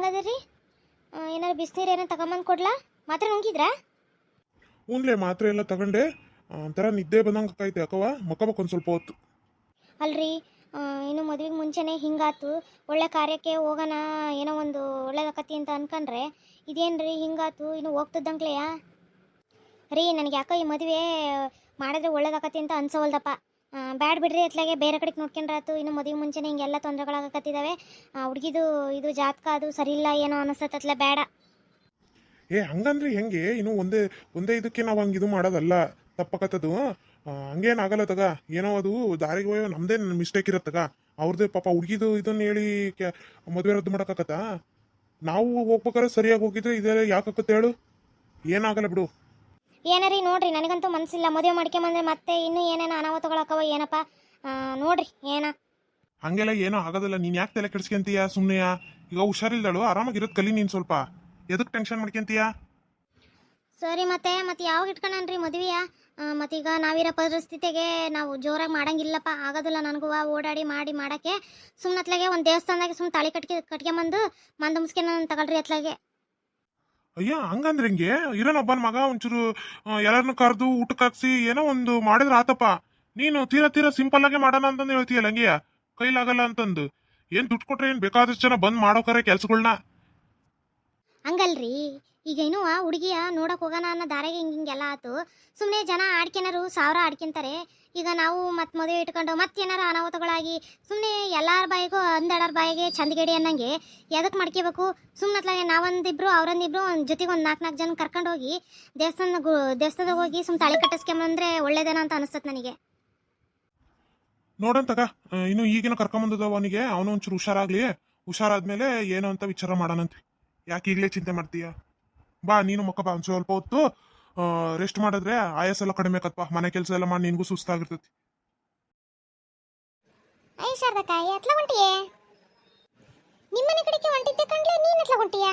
ಹೆಂಗದ್ರಿ? ಏನಾರು ಬಿಸಿನೀರು ಏನೋ ತಗೊಂಬಂದು ಕೊಡ್ಲಾ? ಮಾತ್ರೆ ನುಂಗಿದ್ರಾ? ಹ್ಞೂನ್ಲೇ ಮಾತ್ರೆ ಎಲ್ಲ ತಗೊಂಡೆ. ಒಂಥರ ನಿದ್ದೆ ಬಂದಂಗೆ ಆಕೈತೆ ಯಾಕವ ಮಕ್ಕಬೇಕು ಒಂದು ಸ್ವಲ್ಪ ಹೊತ್ತು. ಅಲ್ರಿ, ಇನ್ನು ಮದುವೆಗೆ ಮುಂಚೆನೇ ಹಿಂಗಾತು. ಒಳ್ಳೆ ಕಾರ್ಯಕ್ಕೆ ಹೋಗೋಣ, ಏನೋ ಒಂದು ಒಳ್ಳೇದಾಕತಿ ಅಂತ ಅನ್ಕೊಂಡ್ರೆ ಇದೇನ್ರಿ ಹಿಂಗಾತು? ಇನ್ನು ಹೋಗ್ತದಂಕ್ಲೆಯಾ ರೀ? ನನಗೆ ಯಾಕೋ ಈ ಮದುವೆ ಮಾಡಿದ್ರೆ ಒಳ್ಳೇದಾಕತಿ ಅಂತ ಅನ್ಸವಲ್ದಪ್ಪ. ಬ್ಯಾಡ್ ಬಿಡ್ರಿ, ಅತ್ಲಾಗೆ ಬೇರೆ ಕಡೆಗೆ ನೋಡ್ಕೊಂಡ್ರಾತು. ಇನ್ನು ಮದುವೆ ಮುಂಚೆನೇ ಹಿಂಗೆಲ್ಲ ತೊಂದರೆಗಳಾಗಕತ್ತಿದ್ದಾವೆ. ಹುಡುಗಿದು ಇದು ಜಾತಕ ಅದು ಸರಿ ಇಲ್ಲ ಏನೋ ಅನಿಸ್ತತ್ಲ, ಬೇಡ. ಹಂಗಂದ್ರೆ ಹೆಂಗೆ? ಇನ್ನು ಒಂದೇ ಒಂದೇ ಇದಕ್ಕೆ ನಾವು ಹಂಗೆ ಇದು ಮಾಡೋದಲ್ಲ, ತಪ್ಪಕತ್ತದು. ಹಂಗೇನಾಗಲ್ಲ ತಗ. ಏನೋ ಅದು ದಾರಿಗೆ ಹೋಯೋ ನಮ್ದೇ ಮಿಸ್ಟೇಕ್ ಇರತ್ತಗ. ಅವ್ರದ್ದೇ ಪಾಪ ಹುಡುಗಿದು ಇದನ್ನ ಹೇಳಿ ಮದುವೆ ರದ್ದು ಮಾಡೋಕ್ಕಾಗತ್ತಾ? ನಾವು ಹೋಗ್ಬೇಕಾದ್ರೆ ಸರಿಯಾಗಿ ಹೋಗಿದ್ರೆ ಇದೆಲ್ಲ ಯಾಕಾಗತ್ತೆ ಹೇಳು? ಏನಾಗಲ್ಲ ಬಿಡು. ಏನರಿ ನೋಡ್ರಿ, ನನಗಂತೂ ಮನಸ್ಸಿಲ್ಲ ಮದುವೆ ಮಾಡ್ಕೊಂಬಂದ್ರೆ ಮತ್ತೆ ಇನ್ನೂ ಏನೇನೋ ಅನಾಹುತಗಳಾಕವ ಏನಪ್ಪ. ನೋಡ್ರಿ ಏನ ಹಂಗೆಲ್ಲ ಏನೋ ಆಗೋದಿಲ್ಲ. ನೀನ್ ಯಾಕೆ ತಲೆ ಕೆಡ್ಸ್ಕೊಂತೀಯ ಸುಮ್ಮನೆ? ಈಗ ಹುಷಾರಿಲ್ದಳು, ಆರಾಮಾಗಿರೋದು ಕಲಿ. ನೀನ್ ಸ್ವಲ್ಪ ಎದಕ್ ಟೆನ್ಷನ್ ಮಾಡ್ಕೊಂತೀಯ? ಸರಿ, ಮತ್ತೆ ಯಾವಾಗ ಇಟ್ಕೊಂಡ್ರಿ ಮದುವೆಯ? ಮತ್ತೀಗ ನಾವಿರೋ ಪರಿಸ್ಥಿತಿಗೆ ನಾವು ಜೋರಾಗಿ ಮಾಡಂಗಿಲ್ಲಪ್ಪ, ಆಗೋದಿಲ್ಲ ನನಗೂ ಓಡಾಡಿ ಮಾಡೋಕ್ಕೆ. ಸುಮ್ಮನೆ ಅತ್ಲಾಗೆ ಒಂದು ದೇವಸ್ಥಾನದಾಗೆ ಸುಮ್ಮನೆ ತಾಳಿ ಕಟ್ಕೊಂಬಂದು ಮಂದಮ್ಸ್ಕೆ ತಗೊಳ್ರಿ ಅತ್ಲಾಗೆ. ಅಯ್ಯ, ಹಂಗಂದ್ರೆ ಹಿಂಗೆ ಇರೋನೊಬ್ಬನ ಮಗ ಒಂಚೂರು ಎಲ್ಲರನ್ನು ಕರೆದು ಊಟಕ್ಕೆ ಹಾಕ್ಸಿ ಏನೋ ಒಂದು ಮಾಡಿದ್ರೆ ಆತಪ್ಪ. ನೀನು ತೀರಾ ಸಿಂಪಲ್ ಆಗಿ ಮಾಡೋಣ ಅಂತಂದು ಹೇಳ್ತೀಯಲ್ಲ, ಹಂಗೆಯ ಕೈಲಾಗಲ್ಲ ಅಂತಂದು. ಏನ್ ದುಡ್ಡು ಕೊಟ್ರೆ ಏನ್ ಬೇಕಾದಷ್ಟು ಜನ ಬಂದ್ ಮಾಡೋಕರೆ ಕೆಲ್ಸಗಳನ್ನ. ಹಂಗಲ್ರಿ, ಈಗ ಇನ್ನೂ ಹುಡುಗಿಯ ನೋಡಕ್ ಹೋಗೋಣ ಅನ್ನೋ ದಾರಿಗೆ ಹಿಂಗೆಲ್ಲ ಆತು. ಸುಮ್ಮನೆ ಜನ ಆಡ್ಕೆನಾರು ಸಾವಿರ ಆಡ್ಕೊಂತಾರೆ. ಈಗ ನಾವು ಮತ್ತೆ ಮದುವೆ ಇಟ್ಕೊಂಡು ಮತ್ತೇನಾರು ಅನಾಹುತಗಳಾಗಿ ಸುಮ್ಮನೆ ಎಲ್ಲಾರ ಬಾಯಿಗೂ ಒಂದೆರಡರ ಬಾಯಿಗೆ ಚಂದಗೇಡಿ ಅನ್ನಂಗೆ ಎದಕ್ಕೆ ಮಾಡ್ಕೋಬೇಕು? ಸುಮ್ಮನೆ ನಾವೊಂದಿಬ್ರು ಅವರೊಂದಿಬ್ರು ಜೊತೆಗೆ ಒಂದು 4 ಜನ ಕರ್ಕೊಂಡು ಹೋಗಿ ದೇವಸ್ಥಾನದಾಗ ಹೋಗಿ ಸುಮ್ಮನೆ ತಾಳಿ ಕಟ್ಟಿಸ್ಕೊಂಬಂದ್ರೆ ಒಳ್ಳೇದೇನೋ ಅಂತ ಅನಿಸ್ತದೆ ನನಗೆ. ನೋಡಂತಗ, ಇನ್ನು ಈಗಿನ ಕರ್ಕೊಂಬಂದದ ಅವನಿಗೆ, ಅವನು ಒಂಚೂರು ಹುಷಾರಾಗ್ಲಿ. ಹುಷಾರಾದ್ಮೇಲೆ ಏನು ಅಂತ ವಿಚಾರ ಮಾಡೋಣಂತೆ. ಯಾಕೆ ಈಗಲೇ ಚಿಂತೆ ಮಾಡ್ತೀಯ? ಬಾ, ನೀನು ಮಕ್ಕ ಬಾ. ಒಂದು ಸ್ವಲ್ಪ ಹೊತ್ತು ರೆಸ್ಟ್ ಮಾಡಿದ್ರೆ ಆಯಾಸ ಎಲ್ಲ ಕಡಿಮೆ ಆಕತ್ಪ. ಮನೆ ಕೆಲಸ ಎಲ್ಲ ಮಾಡಿ ನಿನ್ಗೂ ಸುಸ್ತಾಗಿರ್ತೈತಿ. ಎತ್ಲ ಹೊಂಟಿಯೇ? ನಿಮ್ಮನೆ ಕಡೆಗೆ ಹೊಂಟಿದ್ದೆ ಕಂಡ್ಲೆ, ನೀನ್ ಎತ್ಲ ಹೊಂಟಿಯ?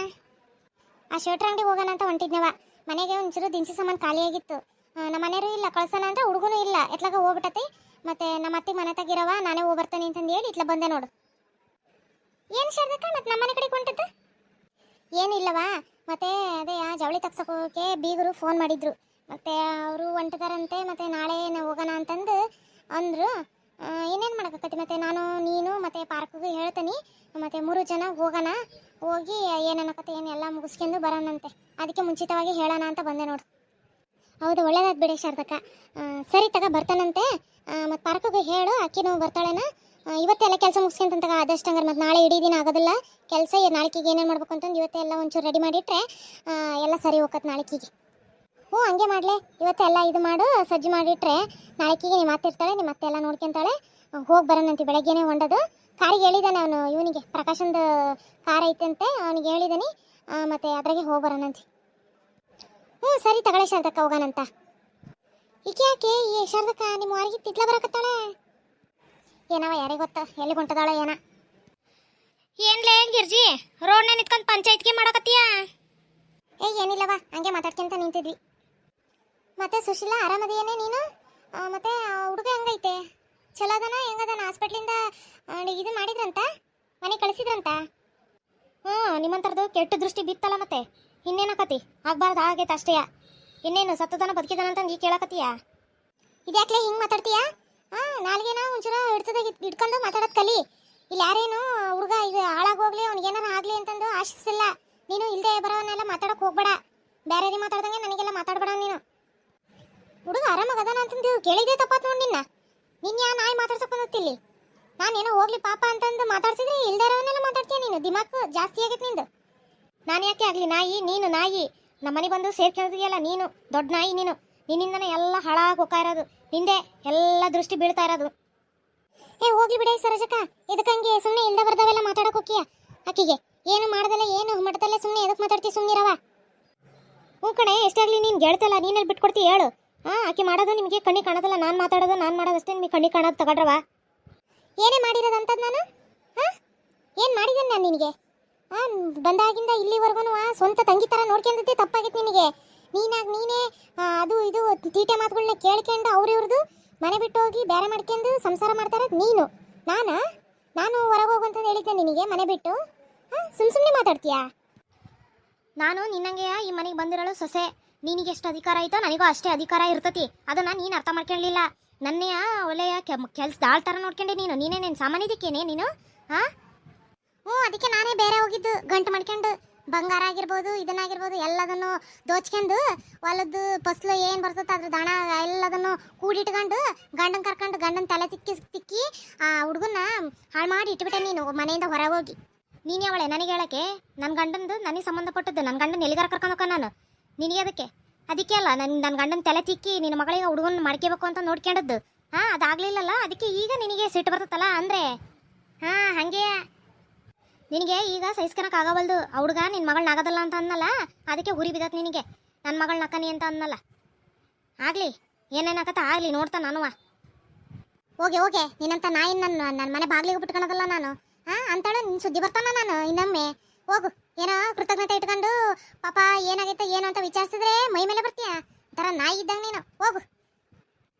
ಆ ಶರ್ಟ್ ಅಂಗಡಿ ಹೋಗೋಣ ಅಂತ ಹೊಂಟಿದ್ನವ. ಮನೆಗೆ ಒಂಚೂರು ದಿನಸಿ ಸಾಮಾನು ಖಾಲಿಯಾಗಿತ್ತು. ನಮ್ಮ ಮನೆಯವರು ಇಲ್ಲ, ಕಳ್ಸೋಣ ಅಂದ್ರೆ ಹುಡುಗನೂ ಇಲ್ಲ. ಎತ್ಲಾಗ ಹೋಗ್ಬಿಟ್ಟತಿ. ಮತ್ತೆ ನಮ್ಮ ಅತ್ತೆ ಮನೆ ತಗಿರವ, ನಾನೇ ಹೋಗಿ ಬರ್ತಾನೆ ಅಂತಂದು ಹೇಳಿ ಇಟ್ಲ ಬಂದೆ ನೋಡು. ಏನು ಶಾರದಕ್ಕ, ಮತ್ತೆ ನಮ್ಮನೆ ಕಡೆಗೆ ಹೊಂಟದ್ದು? ಏನಿಲ್ಲವಾ, ಮತ್ತೆ ಅದೇ ಜವಳಿ ತಗ್ಸೋಕೆ ಬೀಗರು ಫೋನ್ ಮಾಡಿದ್ರು. ಮತ್ತೆ ಅವರು ಹೊಂಟಿದಾರಂತೆ, ಮತ್ತೆ ನಾಳೆ ಹೋಗೋಣ ಅಂತಂದು ಅಂದರು. ಏನೇನು ಮಾಡೋಕ್ಕತ್ತಿ, ಮತ್ತೆ ನಾನು ನೀನು ಮತ್ತೆ ಪಾರ್ಕ್ಗೆ ಹೇಳ್ತೀನಿ. ಮತ್ತೆ 3 ಜನ ಹೋಗೋಣ, ಹೋಗಿ ಏನೇನಕತ್ತೆ ಏನು ಎಲ್ಲ ಮುಗಿಸ್ಕೊಂಡು ಬರೋಣಂತೆ. ಅದಕ್ಕೆ ಮುಂಚಿತವಾಗಿ ಹೇಳೋಣ ಅಂತ ಬಂದೆ ನೋಡು. ಹೌದು, ಒಳ್ಳೇದಾದ್ ಬಿಡಿ ಶಾರದಕ್ಕ. ಸರಿ ತಗ, ಬರ್ತಾನಂತೆ. ಮತ್ತು ಪಾರ್ಕ್ಗೆ ಹೇಳು, ಅಕ್ಕಿನೂ ಬರ್ತಾಳೇನ. ಇವತ್ತೆಲ್ಲ ಕೆಲಸ ಮುಗಿಸ್ಕೊಂತಂತಾಗ ಆದಷ್ಟು. ಹಂಗಾರೆ ಮತ್ತೆ ನಾಳೆ ಇಡೀ ದಿನ ಆಗೋದಿಲ್ಲ ಕೆಲಸ. ನಾಳೆಕಿಗೆ ಏನೇನು ಮಾಡ್ಬೇಕು ಅಂತಂದು ಇವತ್ತೆಲ್ಲ ಒಂಚೂರು ರೆಡಿ ಮಾಡಿಟ್ರೆ ಎಲ್ಲ ಸರಿ ಹೋಗತ್ತೆ ನಾಳೆಕಿಗೆ. ಹ್ಞೂ, ಹಂಗೆ ಮಾಡಲೆ. ಇವತ್ತೆಲ್ಲ ಇದು ಮಾಡು, ಸಜ್ಜು ಮಾಡಿಟ್ರೆ ನಾಳೆಕಿಗೆ ನಿಮ್ಮ ಮಾತಿರ್ತಾಳೆ, ನಿಮ್ಮ ಮತ್ತೆ ಎಲ್ಲ ನೋಡ್ಕೊಂತಾಳೆ. ಹೋಗಿ ಬರೋಣಂತೆ. ಬೆಳಗ್ಗೆನೇ ಹೊಂಡೋದು. ಕಾರಿಗೆ ಹೇಳಿದ್ದಾನೆ ಅವನು, ಇವನಿಗೆ ಪ್ರಕಾಶಂದು ಕಾರ್ ಐತಂತೆ, ಅವನಿಗೆ ಹೇಳಿದ್ದಾನೆ. ಮತ್ತು ಅದ್ರಾಗೆ ಹೋಗಿ ಬರೋಣಂತೆ. ಹ್ಞೂ ಸರಿ ತಗೊಳ್ಳೆ ಶಾರದಕ್ಕ, ಹೋಗೋಣಂತ. ಈಕೆ ಯಾಕೆ ಈ ಶಾರದಕ್ಕ ನಿಮ್ಮ ವಾರಿಗೆ ತಿತ್ಲ ಬರಕತ್ತಾಳೆ? ಏನವ ಯಾರಿಗೆ ಗೊತ್ತ, ಎಲ್ಲಿ ಹೊಂಟದಾಳ ಏನ? ಏನ್ಲೇ ಗಿರ್ಜಿ, ರೋಡ್ನ ನಿಂತ್ಕೊಂಡು ಪಂಚಾಯತ್ಗೆ ಮಾಡಕತ್ತೀಯ? ಏನಿಲ್ಲವ, ಹಂಗೆ ಮಾತಾಡ್ಕೊಂತ ನಿಂತಿದ್ವಿ. ಮತ್ತೆ ಸುಶೀಲಾ, ಆರಾಮದೇನೇ ನೀನು? ಮತ್ತೆ ಹುಡುಗ ಹೆಂಗೈತೆ? ಚಲೋ ಅದನ? ಹೆಂಗದನ? ಹಾಸ್ಪಿಟ್ಲಿಂದ ಇದು ಮಾಡಿದ್ರಂತ, ಮನೆ ಕಳಿಸಿದ್ರಂತ? ನಿಮ್ಮಂಥರದು ಕೆಟ್ಟ ದೃಷ್ಟಿ ಬಿತ್ತಲ್ಲ, ಮತ್ತೆ ಇನ್ನೇನಕತಿ? ಆಗ್ಬಾರ್ದು, ಆಗೈತೆ ಅಷ್ಟೇ. ಇನ್ನೇನು ಸತ್ತದನ ಬದುಕಿದಾನ ಅಂತಂದು ಈ ಕೇಳಕತ್ತೀಯ? ಇದ್ಯಾಕ್ಲೆ ಹಿಂಗೆ ಮಾತಾಡ್ತೀಯ? ನಾಲ್ಗೇನ ಒಂಚೂರು ಇಟ್ಕೊಂಡು ಮಾತಾಡೋದು ಕಲಿ. ಇಲ್ಲಿ ಯಾರೇನು ಹುಡುಗ ಇದು ಹಾಳಾಗೋಗ್ಲಿ, ಅವ್ನಿಗೇನಾರ ಆಗಲಿ ಅಂತಂದು ಆಶಿಸಿಲ್ಲ. ನೀನು ಇಲ್ಲದೆ ಬರೋವನ್ನೆಲ್ಲ ಮಾತಾಡೋಕೆ ಹೋಗ್ಬೇಡ. ಬೇರೆ ಮಾತಾಡ್ದಂಗೆ ನನಗೆಲ್ಲ ಮಾತಾಡ್ಬೇಡ ನೀನು. ಹುಡುಗ ಆರಾಮಾಗದಾನ ಅಂತಂದು ಕೇಳಿದೆ ತಪ್ಪಾತ್ ನೋಡಿ ನಿನ್ನ. ನಿನ್ನ ಯಾ ನಾಯಿ ಮಾತಾಡ್ಸಕ್ಕೆ ಬಂದಿಲ್ಲಿ? ನಾನೇನೋ ಹೋಗ್ಲಿ ಪಾಪ ಅಂತಂದು ಮಾತಾಡ್ಸಿದ್ರೆ ಇಲ್ಲದೆ ಇರೋವನ್ನೆಲ್ಲ ಮಾತಾಡ್ತೀಯ ನೀನು. ದಿಮಾಕು ಜಾಸ್ತಿ ಆಗೈತೆ ನಿಂದು. ನಾನು ಯಾಕೆ ಆಗಲಿ ನಾಯಿ? ನೀನು ನಾಯಿ. ನಮ್ಮನೆ ಬಂದು ಸೇರ್ಕೊಂಡಿದೆಯಲ್ಲ ನೀನು, ದೊಡ್ಡ ನಾಯಿ ನೀನು. ನಿನ್ನಿಂದನೇ ಎಲ್ಲ ಹಾಳಾಗಿ ಹೋಗ್ತಾ ಇರೋದು, ನಿಂದೆ ಎಲ್ಲ ದೃಷ್ಟಿ ಬೀಳ್ತಾ ಇರೋದು. ಹೋಗ್ಲಿ ಬಿಡಿ ಸರೋಜಕ್ಕ, ಇದಕ್ಕಂಗೆ ಸುಮ್ಮನೆ ಇಲ್ದ ಬರ್ದವೆಲ್ಲ ಮಾತಾಡಕ್ ಹೋಗಿಯ? ಆಕಿಗೆ ಏನು ಮಾಡ್ದಲ್ಲ, ಏನು ಮಟ್ಟದಲ್ಲೇ ಸುಮ್ಮನೆ ಎದಕ್ಕೆ ಮಾತಾಡ್ತಿ? ಸುಮ್ಮನಿರವ. ಹ್ಞೂ ಕಣೆ, ಎಷ್ಟಾಗ್ಲಿ ನೀನು ಗೆಳ್ತಲ್ಲ, ನೀನಲ್ಲಿ ಬಿಟ್ಕೊಡ್ತಿ ಹೇಳು. ಆಕೆ ಮಾಡೋದು ನಿಮಗೆ ಕಣ್ಣಿ ಕಾಣೋದಲ್ಲ, ನಾನು ಮಾಡೋದಷ್ಟೇ ನಿಮಗೆ ಕಣ್ಣಿ ಕಾಣೋದು. ತಗೊಳ್ರವ. ಏನೇ ಮಾಡಿರೋದಂತದ್ದು ನಾನು? ಏನು ಮಾಡಿದ್ದೇನೆ ನಾನು ನಿನಗೆ? ಬಂದಾಗಿಂದ ಇಲ್ಲಿವರೆಗೂ ಸ್ವಂತ ತಂಗಿ ಥರ ನೋಡ್ಕೊಂಡಿದ್ದೆ ತಪ್ಪಾಗಿತ್ತು ನಿನಗೆ. ನೀನೇ ಅದು ಇದು ತೀಟೆ ಮಾತುಗಳನ್ನ ಕೇಳ್ಕೊಂಡು ಅವ್ರಿವ್ರದ್ದು ಮನೆ ಬಿಟ್ಟು ಹೋಗಿ ಬೇರೆ ಮಾಡ್ಕೊಂಡು ಸಂಸಾರ ಮಾಡ್ತಾ ಇರೋದು ನೀನು. ನಾನು ಹೊರಗೆ ಹೋಗು ಅಂತಂದು ಹೇಳಿದ್ದೆ ನಿನಗೆ ಮನೆ ಬಿಟ್ಟು. ಸುಮ್ ಸುಮ್ಮನೆ ಮಾತಾಡ್ತೀಯಾ? ನಾನು ನಿನ್ನಂಗೆ ಈ ಮನೆಗೆ ಬಂದಿರಲು ಸೊಸೆ. ನಿನಗೆ ಎಷ್ಟು ಅಧಿಕಾರ ಐತೋ ನನಗೂ ಅಷ್ಟೇ ಅಧಿಕಾರ ಇರ್ತತಿ. ಅದನ್ನ ನೀನು ಅರ್ಥ ಮಾಡ್ಕೊಳ್ಳಿಲ್ಲ. ನನ್ನೆಯ ಒಳ್ಳೆಯ ಕೆಲ್ಸದಾಳ್ ಥರ ನೋಡ್ಕೊಂಡೆ ನೀನು. ನೀನೇನೇನು ಸಾಮಾನ್ಯದಕ್ಕೇನೆ ನೀನು? ಹಾ ಅದಕ್ಕೆ ನಾನೇ ಬೇರೆ ಹೋಗಿದ್ದು ಗಂಟು ಮಾಡ್ಕೊಂಡು ಬಂಗಾರ ಆಗಿರ್ಬೋದು ಇದನ್ನಾಗಿರ್ಬೋದು ಎಲ್ಲದನ್ನು ದೋಚ್ಕೊಂಡು ಹೊಲದ್ದು ಫಸ್ಲು ಏನು ಬರ್ತದೆ ಅದ್ರ ದಣ ಎಲ್ಲದನ್ನು ಕೂಡಿಟ್ಕೊಂಡು ಗಂಡನ್ ಕರ್ಕೊಂಡು ಗಂಡನ ತಲೆ ತಿಕ್ಕಿ ಆ ಹುಡುಗನ್ನ ಹಾಳು ಮಾಡಿ ಇಟ್ಬಿಟ್ಟೆ ನೀನು ಮನೆಯಿಂದ ಹೊರಗೆ ಹೋಗಿ. ನೀನು ಅವಳೆ ನನಗೆ ಹೇಳಕ್ಕೆ ನನ್ನ ಗಂಡಂದು ನನಗೆ ಸಂಬಂಧಪಟ್ಟದ್ದು. ನನ್ನ ಗಂಡನ ಎಲ್ಲಿಗಾರ ಕರ್ಕೊಂಡು ಹೋಗ ನಾನು ನಿನಗೆ ಅದಕ್ಕೆ ಅಲ್ಲ ನನ್ನ ಗಂಡನ ತಲೆ ತಿಕ್ಕಿ ನಿನ್ನ ಮಗಳಿಗೆ ಹುಡುಗನ ಮಾಡ್ಕೋಬೇಕು ಅಂತ ನೋಡ್ಕೊಂಡದ್ದು. ಅದಾಗಲಿಲ್ಲಲ್ಲ, ಅದಕ್ಕೆ ಈಗ ನಿನಗೆ ಸಿಟ್ಟು ಬರ್ತತ್ತಲ್ಲ ಅಂದರೆ ಹಾಗೆ ನಿನಗೆ ಈಗ ಸಹಿಸ್ಕೊಳಕ್ಕಾಗವಲ್ದು. ಆ ಹುಡುಗ ನಿನ್ನ ಮಗಳನ್ನ ಆಗೋದಲ್ಲ ಅಂತ ಅನ್ನಲ್ಲ, ಅದಕ್ಕೆ ಉರಿ ಬಿದ್ದತ್ ನಿನಗೆ. ನನ್ನ ಮಗಳನ್ನ ಅಕ್ಕನಿ ಅಂತ ಅನ್ನಲ್ಲ. ಆಗಲಿ ಏನೇನಾಗತ್ತ ಆಗಲಿ ನೋಡ್ತಾ ನಾನುವ. ಓಕೆ ನಿನ್ನಂತ ನಾಯಿ ನನ್ನ ಮನೆ ಬಾಗಿಲಿಗೆ ಬಿಟ್ಕೊಳೋದಲ್ಲ ನಾನು. ಅಂತೇಳಿ ನಿನ್ನ ಸುದ್ದಿ ಬರ್ತಾನ ನಾನು ಇನ್ನೊಮ್ಮೆ. ಹೋಗು, ಏನೋ ಕೃತಜ್ಞತೆ ಇಟ್ಕೊಂಡು ಪಾಪ ಏನಾಗೈತೆ ಏನು ಅಂತ ವಿಚಾರಿಸಿದ್ರೆ ಮೈ ಮೇಲೆ ಬರ್ತೀಯ. ಥರ ನಾಯಿ ಇದ್ದಂಗೆ ನೀನು. ಹೋಗು.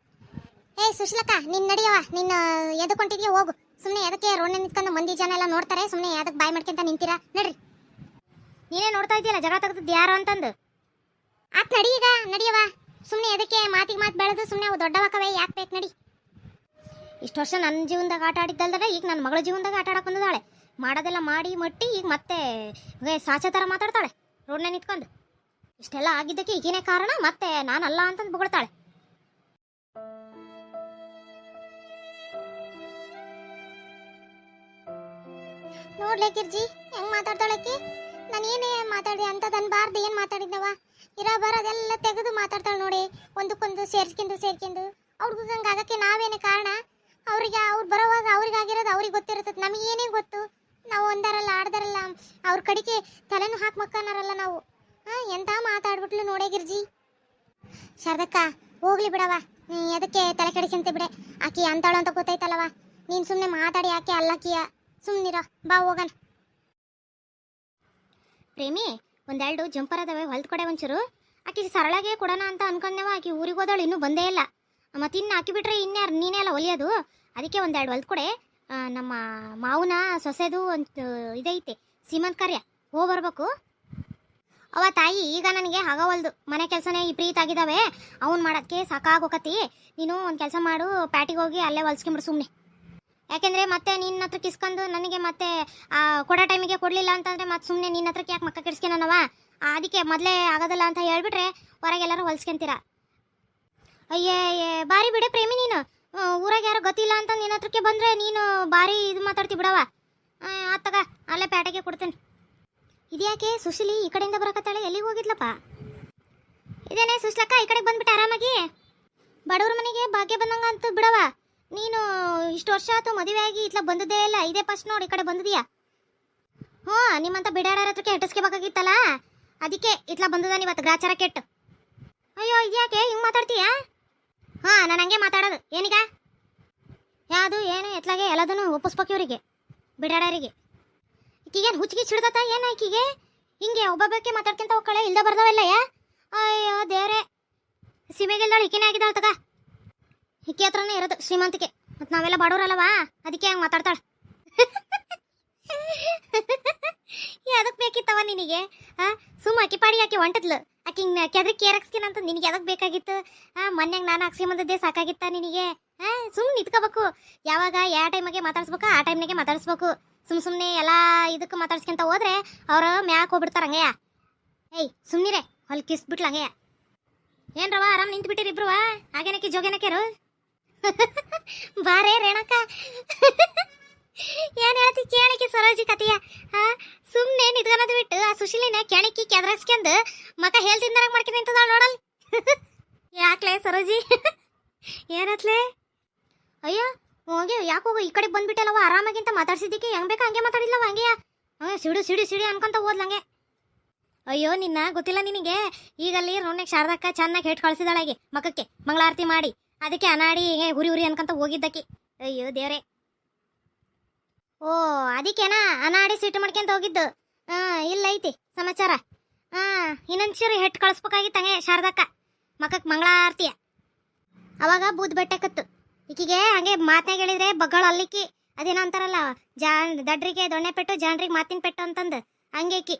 ಸುಶೀಲಕ್ಕ ನಿನ್ನ ನಡಿಯವ, ನಿನ್ನ ಎದಕ್ಕೊಂಟಿದ್ಯಾ ಹೋಗು. ಸುಮ್ಮನೆ ಅದಕ್ಕೆ ರೋಡ್ನ ನಿಂತ್ಕೊಂಡು ಮಂದಿ ಜನ ಎಲ್ಲ ನೋಡ್ತಾರೆ, ಸುಮ್ಮನೆ ಅದಕ್ಕೆ ಬಾಯ್ ಮಾಡ್ಕೊಂತ ನಿಂತೀರಾ? ನಡ್ರಿ. ನೀನೇ ನೋಡ್ತಾ ಇದೆಯಲ್ಲ ಜಗಳ ತೆಗೆದದ್ದು ಯಾರು ಅಂತಂದು. ಆತ್ ನಡಿ ಈಗ ನಡಿಯವ. ಸುಮ್ಮನೆ ಅದಕ್ಕೆ ಮಾತಿಗೆ ಮಾತು ಬೆಳೆದು ಸುಮ್ಮನೆ ದೊಡ್ಡವಕ್ಕವೇ ಯಾಕೆ ಬೇಕು? ನಡಿ. ಇಷ್ಟು ವರ್ಷ ನನ್ನ ಜೀವನದಾಗ ಆಟ ಆಡಿದ್ದಲ್ದಾಗ ಈಗ ನನ್ನ ಮಗಳ ಜೀವನದಾಗ ಆಟ ಆಡಕ್ಕೆ ಬಂದಿದ್ದಾಳೆ. ಮಾಡೋದೆಲ್ಲ ಮಾಡಿ ಮಟ್ಟಿ ಈಗ ಮತ್ತೆ ಸಾಚೆ ಥರ ಮಾತಾಡ್ತಾಳೆ ರೋಡ್ನ ನಿಂತ್ಕೊಂಡು. ಇಷ್ಟೆಲ್ಲ ಆಗಿದ್ದಕ್ಕೆ ಈಗೇನೇ ಕಾರಣ, ಮತ್ತೆ ನಾನಲ್ಲ ಅಂತಂದು ಬೊಗಳ್ತಾಳೆ. ನೋಡ್ಲೆ ಗಿರ್ಜಿ ಹೆಂಗ್ ಮಾತಾಡ್ತಾಳಕ್ಕಿ. ನಾನು ಏನೇ ಮಾತಾಡಿ ಅಂತ ಅನ್ಬಾರ್ದು. ಏನು ಮಾತಾಡಿದ್ನವ ಇರೋ ಬರೋದೆಲ್ಲ ತೆಗೆದು ಮಾತಾಡ್ತಾಳೆ ನೋಡಿ. ಒಂದಕ್ಕೊಂದು ಸೇರ್ಸ್ಕೊಂಡು ಅವ್ರಿಗೂ ಹಂಗೆ ಆಗಕ್ಕೆ ನಾವೇನೇ ಕಾರಣ? ಅವ್ರಿಗೆ ಅವ್ರು ಬರೋವಾಗ ಅವ್ರಿಗಾಗಿರೋದು ಅವ್ರಿಗೆ ಗೊತ್ತಿರ್ತದೆ, ನಮಗೆ ಏನೇನು ಗೊತ್ತು? ನಾವು ಒಂದಾರಲ್ಲ ಆಡ್ದಾರಲ್ಲ, ಅವ್ರ ಕಡೆಗೆ ತಲೆನೂ ಹಾಕಿ ಮಕ್ಕನಾರಲ್ಲ ನಾವು. ಎಂತ ಮಾತಾಡ್ಬಿಟ್ಲು ನೋಡೇ ಗಿರ್ಜಿ. ಶಾರದಕ್ಕ ಹೋಗ್ಲಿ ಬಿಡವ, ಅದಕ್ಕೆ ತಲೆ ಕೆಡಿಸಂತೆ ಬಿಡೆ. ಆಕಿ ಅಂತಾಳು ಅಂತ ಗೊತ್ತೈತಲ್ಲವ. ನೀನು ಸುಮ್ಮನೆ ಮಾತಾಡಿ ಯಾಕೆ ಅಲ್ಲಕ್ಕಿಯ ಸುಮ್ಮನಿರೋ, ಬಾ ಹೋಗೋಣ. ಪ್ರೇಮಿ ಒಂದೆರಡು ಜಂಪರ್ ಅದಾವೆ ಹೊಲ್ದು ಕೊಡೆ ಒಂಚೂರು. ಆಕಿ ಸರಳಾಗೆ ಕೊಡೋಣ ಅಂತ ಅನ್ಕೊಂಡೆವ. ಆಕಿ ಊರಿಗೆ ಹೋದವಳು ಇನ್ನೂ ಬಂದೇ ಇಲ್ಲ. ಮತ್ತೆ ಇನ್ನು ಹಾಕಿ ಬಿಟ್ರೆ ಇನ್ಯಾರು ನೀನೇ ಅಲ್ಲ ಹೊಲಿಯೋದು. ಅದಕ್ಕೆ ಒಂದೆರಡು ಹೊಲ್ದು ಕೊಡೆ. ನಮ್ಮ ಮಾವನ ಸೊಸೆದು ಒಂದು ಇದೈತೆ ಸೀಮಂತ ಕಾರ್ಯ, ಹೋಗಿ ಬರ್ಬೇಕು. ಅವ ತಾಯಿ ಈಗ ನನಗೆ ಆಗವಲ್ದು, ಮನೆ ಕೆಲಸನೇ ವಿಪರೀತ ಆಗಿದ್ದಾವೆ, ಅವ್ನು ಮಾಡೋದಕ್ಕೆ ಸಾಕಾಗೋಕತಿ. ನೀನು ಒಂದು ಕೆಲಸ ಮಾಡು, ಪ್ಯಾಟಿಗೆ ಹೋಗಿ ಅಲ್ಲೇ ಹೊಲ್ಸ್ಕೊಂಬಿಡು ಸುಮ್ಮನೆ. ಯಾಕೆಂದರೆ ಮತ್ತೆ ನಿನ್ನ ಹತ್ರ ಕಿಸ್ಕೊಂಡು ನನಗೆ ಮತ್ತೆ ಕೊಡೋ ಟೈಮಿಗೆ ಕೊಡಲಿಲ್ಲ ಅಂತಂದರೆ ಮತ್ತೆ ಸುಮ್ಮನೆ ನಿನ್ನ ಹತ್ರಕ್ಕೆ ಯಾಕೆ ಮಕ್ಕ ಕೆಡಿಸ್ಕೊನವ. ಅದಕ್ಕೆ ಮೊದಲೇ ಆಗೋದಿಲ್ಲ ಅಂತ ಹೇಳ್ಬಿಟ್ರೆ ಹೊರಗೆಲ್ಲರೂ ಹೊಲ್ಸ್ಕೊಂತೀರ. ಅಯ್ಯೇ ಬಾರಿ ಬಿಡೆ ಪ್ರೇಮಿ ನೀನು. ಊರಾಗ ಯಾರೋ ಗೊತ್ತಿಲ್ಲ ಅಂತ ನಿನ್ನ ಹತ್ರಕ್ಕೆ ಬಂದರೆ ನೀನು ಭಾರಿ ಇದು ಮಾತಾಡ್ತಿ ಬಿಡವ. ಆತಗ ಅಲ್ಲೇ ಪ್ಯಾಟೆಗೆ ಕೊಡ್ತೇನೆ. ಇದ್ಯಾಕೆ ಸುಶೀಲಿ ಈ ಕಡೆಯಿಂದ ಬರಕತ್ತಾಳೆ? ಎಲ್ಲಿಗೆ ಹೋಗಿದ್ಲಪ್ಪ? ಇದೇನೇ ಸುಶ್ಲಕ್ಕ ಈ ಕಡೆಗೆ ಬಂದ್ಬಿಟ್ಟೆ ಆರಾಮಾಗಿ. ಬಡವ್ರ ಮನೆಗೆ ಭಾಗ್ಯ ಬಂದಂಗ ಅಂತ ಬಿಡವ. ನೀನು ಇಷ್ಟು ವರ್ಷ ಆಯ್ತು ಮದುವೆ ಆಗಿ ಇತ್ಲ ಬಂದದ್ದೇ ಇಲ್ಲ, ಇದೇ ಫಸ್ಟ್ ನೋಡಿ ಈ ಕಡೆ ಬಂದಿದೀಯಾ. ನಿಮ್ಮಂತ ಬಿಡಾಡರ ಹತ್ರಕ್ಕೆ ಹೆಟ್ಟಿಸ್ಕೋಬೇಕಾಗಿತ್ತಲ್ಲ, ಅದಕ್ಕೆ ಇತ್ಲ ಬಂದದ ಇವತ್ತು ಗ್ರಾಚಾರ ಕೆಟ್ಟು. ಅಯ್ಯೋ ಇದ್ಯಾಕೆ ಹಿಂಗೆ ಮಾತಾಡ್ತೀಯಾ? ನಾನು ಹಂಗೆ ಮಾತಾಡೋದು. ಏನೀಗ ಯಾವುದು ಏನು ಎತ್ಲಾಗೆ ಎಲ್ಲದನ್ನು ಒಪ್ಪಿಸ್ಬೇಕು ಇವರಿಗೆ ಬಿಡಾಡರಿಗೆ. ಈಗೇನು ಹುಚ್ಚಿಗೆ ಚಿಡ್ದತ್ತ ಏನು ಈಕಿಗೆ? ಹಿಂಗೆ ಒಬ್ಬೊಬ್ಬಕ್ಕೆ ಮಾತಾಡ್ಕೊಂತ ಹೋಗ್ಕಳೆ ಇಲ್ದ ಬರ್ದವಲ್ಲ. ಅಯ್ಯೋ ದೇವ್ರೆ, ಸೀಮೆಗೆಲ್ದಾಳು ಈಕಿನೇ ಆಗಿದ್ದಾಳೆ ತಗ. ಹಿಕ್ಕಿ ಹತ್ರನೇ ಇರೋದು ಶ್ರೀಮಂತಿಕೆ. ಮತ್ತು ನಾವೆಲ್ಲ ಬಡವ್ರಲ್ಲವಾ, ಅದಕ್ಕೆ ಹಂಗೆ ಮಾತಾಡ್ತಾಳೆ. ಅದಕ್ಕೆ ಬೇಕಿತ್ತವ ನಿನಗೆ? ಸುಮ್ಮ ಅಕ್ಕಿ ಪಾಡಿ ಆಕೆ ಹೊಂಟದ್ಲು. ಆಕೆ ಹಿಂಗೆ ಕೆದ್ರಿ ಕೇರಕ್ಸ್ಕಿನ ಅಂತ ನಿನಗೆ ಅದಕ್ಕೆ ಬೇಕಾಗಿತ್ತು? ಮೊನ್ನೆಗೆ ನಾನು ಹಾಕ್ಸ್ಕೊಂಬಂದದ್ದೇ ಸಾಕಾಗಿತ್ತ ನಿನಗೆ? ಸುಮ್ಮನೆ ನಿಂತ್ಕೋಬೇಕು. ಯಾವಾಗ ಯಾವ ಟೈಮಿಗೆ ಮಾತಾಡ್ಸ್ಬೇಕು ಆ ಟೈಮ್ನಾಗೆ ಮಾತಾಡಿಸ್ಬೇಕು. ಸುಮ್ಮನೆ ಎಲ್ಲ ಇದಕ್ಕೆ ಮಾತಾಡ್ಸ್ಕೊಂತ ಹೋದ್ರೆ ಅವ್ರು ಮ್ಯಾಕ್ ಹೋಗ್ಬಿಡ್ತಾರ ಹಂಗೆಯ. ಸುಮ್ಮನಿರೇ ಹೊಲ್ ಕಿಸ್ಬಿಟ್ಲ ಹಂಗೆಯ. ಏನ್ರವ ಆರಾಮ್ ನಿಂತು ಬಿಟ್ಟಿರಿ ಇಬ್ರು? ಹಾಗೇನಕ್ಕೆ ಜೋಗೇನಕ್ಕೆರು ಬಾರೇ ರೇಣಕ್ಕ. ಏನ್ ಹೇಳ್ತಿ ಕೇಳಕ್ಕೆ ಸರೋಜಿ ಕತೆಯ? ಸುಮ್ಮನೆ ನಿದ್ಗನದು ಬಿಟ್ಟು ಆ ಸುಶೀಲಿನ ಕೆಣಕಿ ಕೆದ್ರಸ್ಕೊಂಡು ಮಕ ಹೇಳ್ತಿಂದ ಮಾಡ್ಕೊಂಡು ನಿಂತದ ನೋಡಲ್. ಯಾಕ್ಲೆ ಸರೋಜಿ ಏನತ್ಲೆ? ಅಯ್ಯೋ ಹೋಗಿ ಯಾಕೋಗ ಈ ಕಡೆ ಬಂದ್ಬಿಟ್ಟಲ್ಲವ. ಆರಾಮಾಗಿಂತ ಮಾತಾಡ್ಸಿದ್ದಕ್ಕೆ ಹೆಂಗ್ ಬೇಕಾ ಹಂಗೆ ಮಾತಾಡಿಲ್ಲವ ಹಂಗೆಯ. ಸಿಡಿ ಅನ್ಕೊಂತ ಹೋದ್ಲಂಗೆ. ಅಯ್ಯೋ ನಿನ್ನ ಗೊತ್ತಿಲ್ಲ ನಿನಗೆ? ಈಗಲ್ಲಿ ರೋಣಕ್ಕೆ ಶಾರದಕ್ಕ ಚೆನ್ನಾಗಿ ಹೇಟ್ ಕಳ್ಸಿದಾಳಾಗಿ ಮಕಕ್ಕೆ ಮಂಗಳಾರತಿ ಮಾಡಿ, ಅದಕ್ಕೆ ಅನಾಡಿ ಹುರಿ ಅನ್ಕೊಂತ ಹೋಗಿದ್ದಕ್ಕೆ. ಅಯ್ಯೋ ದೇವ್ರೆ. ಓ ಅದಕ್ಕೇನಾ ಅನಾಡಿ ಸಿಟ್ಟು ಮಾಡ್ಕೊಂತ ಹೋಗಿದ್ದು? ಇಲ್ಲ ಐತಿ ಸಮಾಚಾರ. ಇನ್ನೊಂದ್ಸರಿ ಹೆಟ್ ಕಳಿಸ್ಬೇಕಾಗಿತ್ತಂಗೆ ಶಾರದಕ್ಕ ಮಕಕ್ಕೆ ಮಂಗಳಾರತಿಯ. ಅವಾಗ ಬೂದ್ ಬೆಟ್ಟಕತ್ತು ಈಕಿಗೆ ಹಂಗೆ ಮಾತನಾಗ ಹೇಳಿದ್ರೆ ಬಗ್ಗಳು ಅಲ್ಲಿಕ್ಕಿ ಅದೇನೋ ಅಂತಾರಲ್ಲ ದಡ್ರಿಗೆ ದೊಣ್ಣೆ ಪೆಟ್ಟು ಜಾಣ್ರಿಗೆ ಮಾತಿನ ಪೆಟ್ಟು ಅಂತಂದು ಹಂಗೇಕಿ